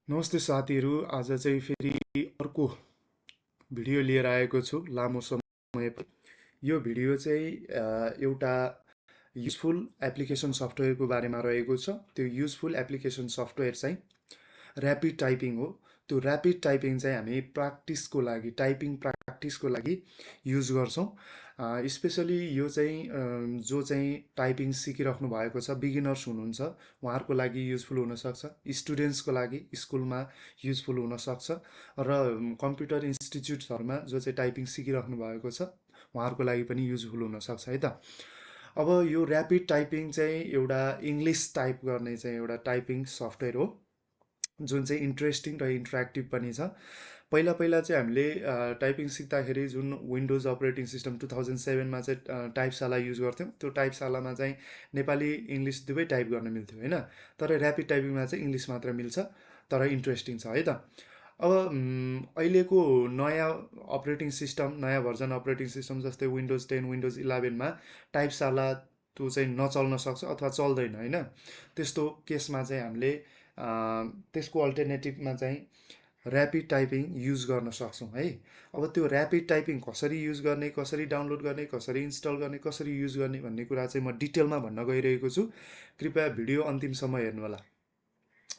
नमस्ते साथीहरू, आज चाहिँ फेरि अर्को भिडियो लिएर आएको छु लामो समय यो भिडियो चाहिँ एउटा युजफुल एप्लिकेसन सफ्टवेयरको बारेमा रहेको छ। त्यो युजफुल एप्लिकेसन सफ्टवेयर चाहिँ ऱ्यापिड टाइपिङ हो। त्यो ऱ्यापिड टाइपिङ चाहिँ हामी प्र्याक्टिसको लागि टाइपिङ प्र्याक्टिसको लागि युज गर्छौँ। स्पेसली यो चाहिँ जो चाहिँ टाइपिङ सिकिराख्नु भएको छ, बिगिनर्स हुनुहुन्छ, उहाँहरूको लागि युजफुल हुनसक्छ। स्टुडेन्ट्सको लागि स्कुलमा युजफुल हुनसक्छ र कम्प्युटर इन्स्टिट्युट्सहरूमा जो चाहिँ टाइपिङ सिकिराख्नु भएको छ उहाँहरूको लागि पनि युजफुल हुनसक्छ है त। अब यो ऱ्यापिड टाइपिङ चाहिँ एउटा इङ्ग्लिस टाइप गर्ने चाहिँ एउटा टाइपिङ सफ्टवेयर हो, जुन चाहिँ इन्ट्रेस्टिङ र इन्ट्रेक्टिभ पनि छ। पहिला पहिला चाहिँ हामीले टाइपिङ सिक्दाखेरि जुन विन्डोज अपरेटिङ सिस्टम 2007मा चाहिँ टाइपशाला युज गर्थ्यौँ। त्यो टाइपशालामा चाहिँ नेपाली इङ्ग्लिस दुवै टाइप गर्न मिल्थ्यो होइन। तर ऱ्यापिड टाइपिङमा चाहिँ इङ्ग्लिस मात्र मिल्छ, तर इन्ट्रेस्टिङ छ है त। अब अहिलेको नयाँ अपरेटिङ सिस्टम, नयाँ भर्जन अपरेटिङ सिस्टम जस्तै विन्डोज 10, विन्डोज 11मा टाइपशाला त्यो चाहिँ नचल्न सक्छ अथवा चल्दैन होइन। त्यस्तो केसमा चाहिँ हामीले त्यसको अल्टरनेटिभमा चाहिँ ऱ्यापिड टाइपिङ युज गर्न सक्छौँ है। अब त्यो ऱ्यापिड टाइपिङ कसरी युज गर्ने, कसरी डाउनलोड गर्ने, कसरी इन्स्टल गर्ने, कसरी युज गर्ने भन्ने कुरा चाहिँ म डिटेलमा भन्न गइरहेको छु। कृपया भिडियो अन्तिमसम्म हेर्नुहोला।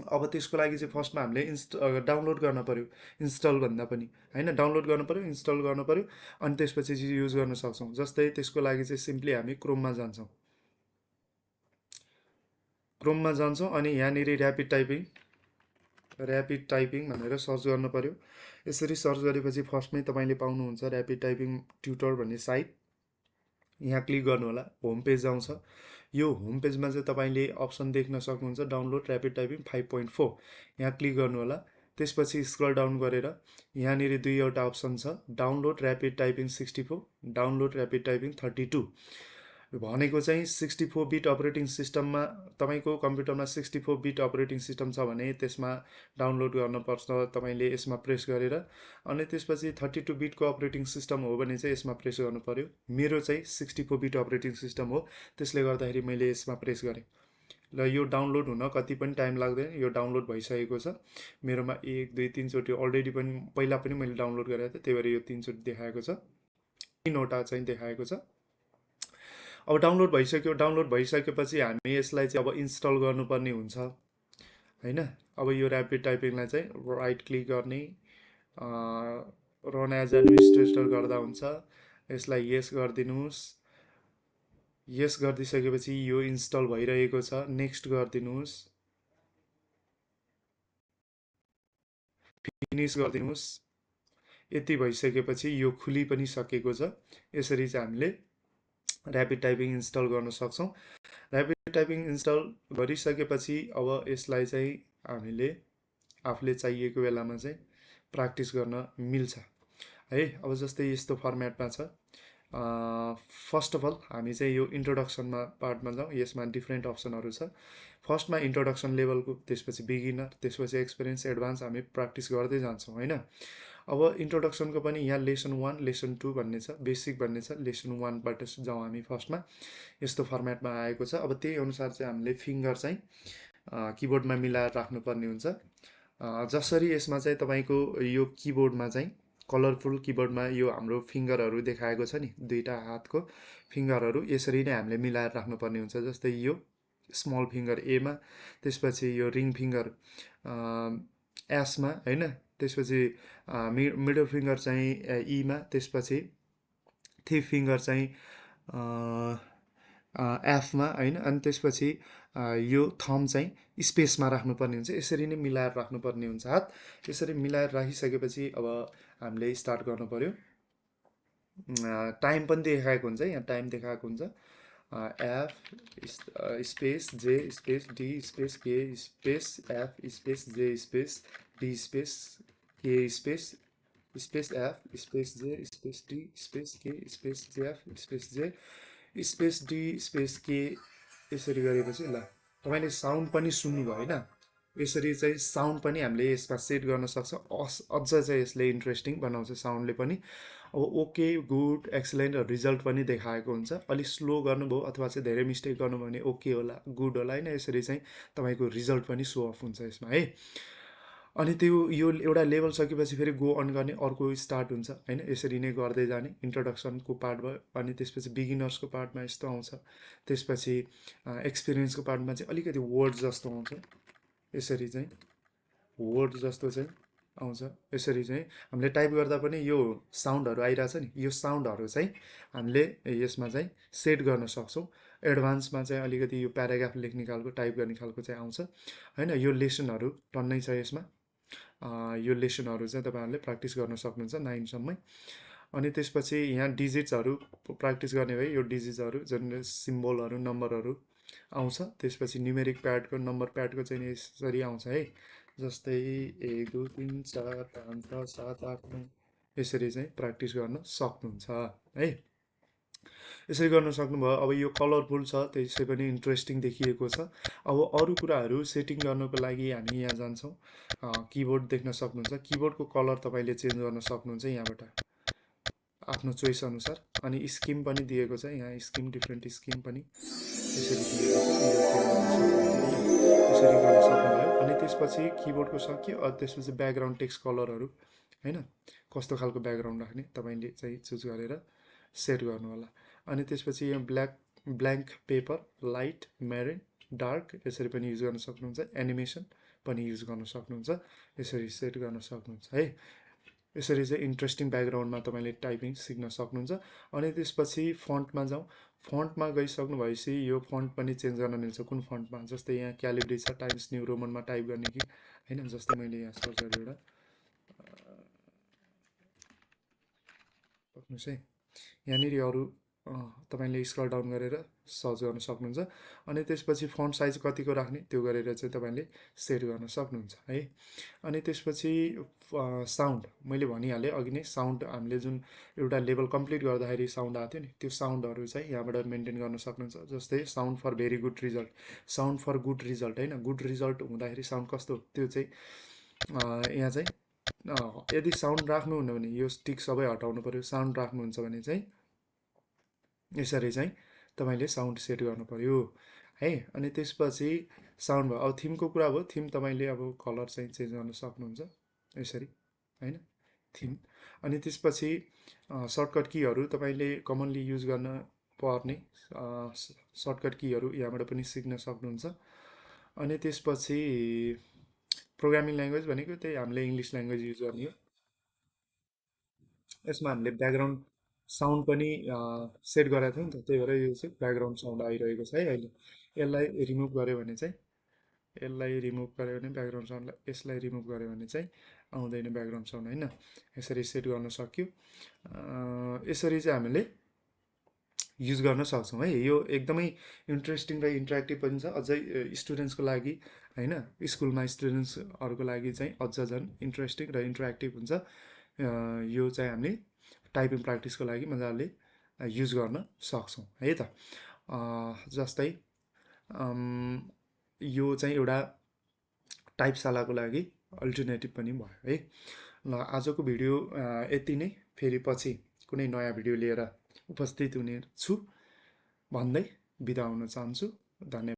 अब त्यसको लागि चाहिँ फर्स्टमा हामीले डाउनलोड गर्न पऱ्यो, इन्स्टल भन्दा पनि होइन। डाउनलोड गर्नु पऱ्यो, इन्स्टल गर्नु पऱ्यो, अनि त्यसपछि चाहिँ युज गर्न सक्छौँ। जस्तै त्यसको लागि चाहिँ सिम्पली हामी क्रोममा जान्छौँ। क्रोममा जान्छौँ अनि यहाँनिर ऱ्यापिड टाइपिङ भनेर सर्च गर्नु पऱ्यो। यसरी सर्च गरेपछि फर्स्टमै तपाईँले पाउनुहुन्छ ऱ्यापिड टाइपिङ ट्युटर भन्ने साइट। यहाँ क्लिक गर्नु होला, होम पेज आउँछ। यो होम पेजमा चाहिँ तपाईँले अप्सन देख्न सक्नुहुन्छ डाउनलोड ऱ्यापिड टाइपिङ 5.4। यहाँ क्लिक गर्नु होला। त्यसपछि स्क्रल डाउन गरेर यहाँनिर दुईवटा अप्सन छ, download rapid typing 64, download rapid typing 32। भनेको चाहिँ 64 बिट अपरेटिङ सिस्टममा, तपाईँको कम्प्युटरमा 64 बिट अपरेटिङ सिस्टम छ भने त्यसमा डाउनलोड गर्नुपर्छ तपाईँले यसमा प्रेस गरेर। अनि त्यसपछि 32 बिटको अपरेटिङ सिस्टम हो भने चाहिँ यसमा प्रेस गर्नु पऱ्यो। मेरो चाहिँ 64 बिट अपरेटिङ सिस्टम हो, त्यसले गर्दाखेरि मैले यसमा प्रेस गरेँ। ल यो डाउनलोड हुन कति पनि टाइम लाग्दैन, यो डाउनलोड भइसकेको छ। मेरोमा 1 2 3 चोटि अलरेडी पनि पहिला पनि मैले डाउनलोड गरेको थिएँ, त्यही भएर यो 3 चोटि देखाएको छ, 3वटा चाहिँ देखाएको छ। अब डाउनलोड भइसक्यो। डाउनलोड भइसकेपछि हामी यसलाई चाहिँ अब इन्स्टल गर्नुपर्ने हुन्छ होइन। अब यो ऱ्यापिड टाइपिङलाई चाहिँ राइट क्लिक गर्ने, रन एज एडमिनिस्ट्रेटर गर्दा हुन्छ। यसलाई यस गरिदिनुहोस्। यस गरिदिइसकेपछि यो इन्स्टल भइरहेको छ, नेक्स्ट गरिदिनुहोस्, फिनिस गरिदिनुहोस्। यति भइसकेपछि यो खुली पनि सकेको छ। यसरी चाहिँ हामीले ऱ्यापिड टाइपिङ इन्स्टल गर्न सक्छौँ। ऱ्यापिड टाइपिङ इन्स्टल गरिसकेपछि अब यसलाई चाहिँ हामीले आफूले चाहिएको बेलामा चाहिँ प्र्याक्टिस गर्न मिल्छ है। अब जस्तै यस्तो फर्मेटमा छ। फर्स्ट अफ अल हामी चाहिँ यो इन्ट्रोडक्सनमा पार्टमा जाउँ। यसमा डिफ्रेन्ट अप्सनहरू छ। फर्स्टमा इन्ट्रोडक्सन लेभलको, त्यसपछि बिगिनर, त्यसपछि एक्सपिरियन्स, एडभान्स, हामी प्र्याक्टिस गर्दै जान्छौँ होइन। अब इन्ट्रोडक्सनको पनि यहाँ लेसन 1, लेसन 2 भन्ने छ, बेसिक भन्ने छ। लेसन 1बाट जाउँ हामी फर्स्टमा। यस्तो फर्मेटमा आएको छ। अब त्यही अनुसार चाहिँ हामीले फिङ्गर चाहिँ किबोर्डमा मिलाएर राख्नुपर्ने हुन्छ। जसरी यसमा चाहिँ तपाईँको यो किबोर्डमा चाहिँ कलरफुल किबोर्डमा यो हाम्रो फिङ्गरहरू देखाएको छ नि, दुईवटा हातको फिङ्गरहरू, यसरी नै हामीले मिलाएर राख्नुपर्ने हुन्छ। जस्तै यो स्मल फिङ्गर एमा, त्यसपछि यो रिङ फिङ्गर एसमा होइन, त्यसपछि मिडल फिङ्गर चाहिँ ईमा, त्यसपछि थिप फिङ्गर चाहिँ एफमा होइन, अनि त्यसपछि यो थम चाहिँ स्पेसमा राख्नुपर्ने हुन्छ। यसरी नै मिलाएर राख्नुपर्ने हुन्छ हात। यसरी मिलाएर राखिसकेपछि अब हामीले स्टार्ट गर्नु पऱ्यो। टाइम पनि देखाएको हुन्छ, यहाँ टाइम देखाएको हुन्छ। एफ स्पेस जे स्पेस डी स्पेस के स्पेस एफ स्पेस जे स्पेस डी स्पेस के स्पेस स्पेस एफ स्पेस जे स्पेस डी स्पेस के स्पेस जेएफ स्पेस जे स्पेस डी स्पेस के। यसरी गरेपछि ल तपाईँले साउन्ड पनि सुन्नुभयो होइन। यसरी चाहिँ साउन्ड पनि हामीले यसमा सेट गर्न सक्छ। अझ चाहिँ यसले इन्ट्रेस्टिङ बनाउँछ साउन्डले पनि। अब ओके, गुड, एक्सलेन्ट रिजल्ट पनि देखाएको हुन्छ। अलिक स्लो गर्नुभयो अथवा चाहिँ धेरै मिस्टेक गर्नुभयो भने ओके होला, गुड होला होइन। यसरी चाहिँ तपाईँको रिजल्ट पनि सो अफ हुन्छ यसमा है। अनि त्यो यो एउटा लेभल सकेपछि फेरि गो अन गर्ने अर्को स्टार्ट हुन्छ होइन। यसरी नै गर्दै जाने इन्ट्रोडक्सनको पार्ट भयो, अनि त्यसपछि बिगिनर्सको पार्टमा यस्तो आउँछ, त्यसपछि एक्सपिरियन्सको पार्टमा चाहिँ अलिकति वर्ड जस्तो आउँछ, यसरी चाहिँ वर्ड जस्तो चाहिँ आउँछ। यसरी चाहिँ हामीले टाइप गर्दा पनि यो साउन्डहरू आइरहेछ नि, यो साउन्डहरू चाहिँ हामीले यसमा चाहिँ सेट गर्न सक्छौँ। एडभान्समा चाहिँ अलिकति यो प्याराग्राफ लेख्ने खालको टाइप गर्ने खालको चाहिँ आउँछ होइन। यो लेसनहरू टन्नै छ यसमा। यो लेसनहरू चाहिँ तपाईँहरूले प्र्याक्टिस गर्न सक्नुहुन्छ 9सम्मै। अनि त्यसपछि यहाँ डिजिट्सहरू प्र्याक्टिस गर्ने भए यो डिजिट्सहरू जुन सिम्बलहरू नम्बरहरू आउँछ। त्यसपछि न्युमेरिक प्याडको नम्बर प्याडको चाहिँ यसरी आउँछ है, जस्तै 1 2 3 4 5 6 7 8 9 यसरी चाहिँ प्र्याक्टिस गर्न सक्नुहुन्छ है। यसरी गर्न सक्नुभयो। अब यो कलरफुल छ, त्यसै पनि इन्ट्रेस्टिङ देखिएको छ। अब अरू कुराहरू सेटिङ गर्नको लागि हामी यहाँ जान्छौँ। किबोर्ड देख्न सक्नुहुन्छ, किबोर्डको कलर तपाईँले चेन्ज गर्न सक्नुहुन्छ यहाँबाट आफ्नो चोइस अनुसार। अनि स्किम पनि दिएको छ यहाँ, स्किम डिफ्रेन्ट स्किम पनि यसरी दिएको छ, यो चेन्ज गर्न सक्नुहुन्छ, यसरी गर्न सक्नुभयो। अनि त्यसपछि किबोर्डको सक्यो। त्यसपछि ब्याकग्राउन्ड टेक्स्ट कलरहरू होइन, कस्तो खालको ब्याकग्राउन्ड राख्ने तपाईँले चाहिँ चुज गरेर सेट गर्नु होला। अनि त्यसपछि यहाँ blank paper, light, marine, dark यसरी पनि युज गर्न सक्नुहुन्छ। एनिमेसन पनि युज गर्न सक्नुहुन्छ, यसरी सेट गर्न सक्नुहुन्छ है। यसरी चाहिँ इन्ट्रेस्टिङ ब्याकग्राउन्डमा तपाईँले टाइपिङ सिक्न सक्नुहुन्छ। अनि त्यसपछि फन्टमा जाउँ। फन्टमा गइसक्नु भएपछि यो फन्ट पनि चेन्ज गर्न मिल्छ कुन फन्टमा। जस्तै यहाँ क्यालिब्री छ, टाइम्स न्यू रोमनमा टाइप गर्ने कि होइन। जस्तै मैले यहाँ सर्च गरेर सक्नुहोस् है, यहाँनिर अरू तपाईँले स्क्रल डाउन गरेर सर्च गर्न सक्नुहुन्छ। अनि त्यसपछि फन्ट साइज कतिको राख्ने त्यो गरेर चाहिँ तपाईँले सेट गर्न सक्नुहुन्छ है। अनि त्यसपछि साउन्ड मैले भनिहालेँ अघि नै, साउन्ड हामीले जुन एउटा लेभल कम्प्लिट गर्दाखेरि साउन्ड आएको थियो नि, त्यो साउन्डहरू चाहिँ यहाँबाट मेन्टेन गर्न सक्नुहुन्छ। जस्तै sound for very good result, sound for good result होइन, गुड रिजल्ट हुँदाखेरि साउन्ड कस्तो, त्यो चाहिँ यहाँ चाहिँ यदि साउन्ड राख्नुहुन्न भने यो स्टिक सबै हटाउनु पऱ्यो। साउन्ड राख्नुहुन्छ भने चाहिँ यसरी चाहिँ तपाईँले साउन्ड सेट गर्नु पऱ्यो है। अनि त्यसपछि साउन्ड भयो। अब थिमको कुरा भयो, थिम तपाईँले अब कलर चाहिँ चेन्ज गर्न सक्नुहुन्छ यसरी होइन, थिम। अनि त्यसपछि सर्टकट कीहरू तपाईँले कमनली युज गर्न पर्ने सर्टकट कीहरू यहाँबाट पनि सिक्न सक्नुहुन्छ। अनि त्यसपछि प्रोग्रामिङ ल्याङ्ग्वेज भनेको त्यही हामीले इङ्ग्लिस ल्याङ्ग्वेज युज गर्ने हो। यसमा हामीले ब्याकग्राउन्ड साउन्ड पनि सेट गरेको थियौँ नि त, त्यही भएर यो चाहिँ ब्याकग्राउन्ड साउन्ड आइरहेको छ है अहिले। यसलाई रिमुभ गऱ्यो भने चाहिँ, यसलाई रिमुभ गऱ्यो भने ब्याकग्राउन्ड साउन्डलाई, यसलाई रिमुभ गऱ्यो भने चाहिँ आउँदैन ब्याकग्राउन्ड साउन्ड होइन। यसरी सेट गर्न सक्यो। यसरी चाहिँ हामीले युज गर्न सक्छौँ है। यो एकदमै इन्ट्रेस्टिङ र इन्टरेक्टिभ पनि छ, अझै स्टुडेन्ट्सको लागि होइन। स्कुलमा स्टुडेन्ट्सहरूको लागि चाहिँ अझ झन् इन्ट्रेस्टिङ र इन्टरेक्टिभ हुन्छ। यो चाहिँ हामीले टाइपिङ प्र्याक्टिसको लागि मजाले युज गर्न सक्छौँ है त। जस्तै यो चाहिँ एउटा टाइपशालाको लागि अल्टरनेटिभ पनि भयो है। ल आजको भिडियो यति नै। फेरि पछि कुनै नयाँ भिडियो लिएर उपस्थित हुने छु भन्दै बिदा हुन चाहन्छु। धन्यवाद।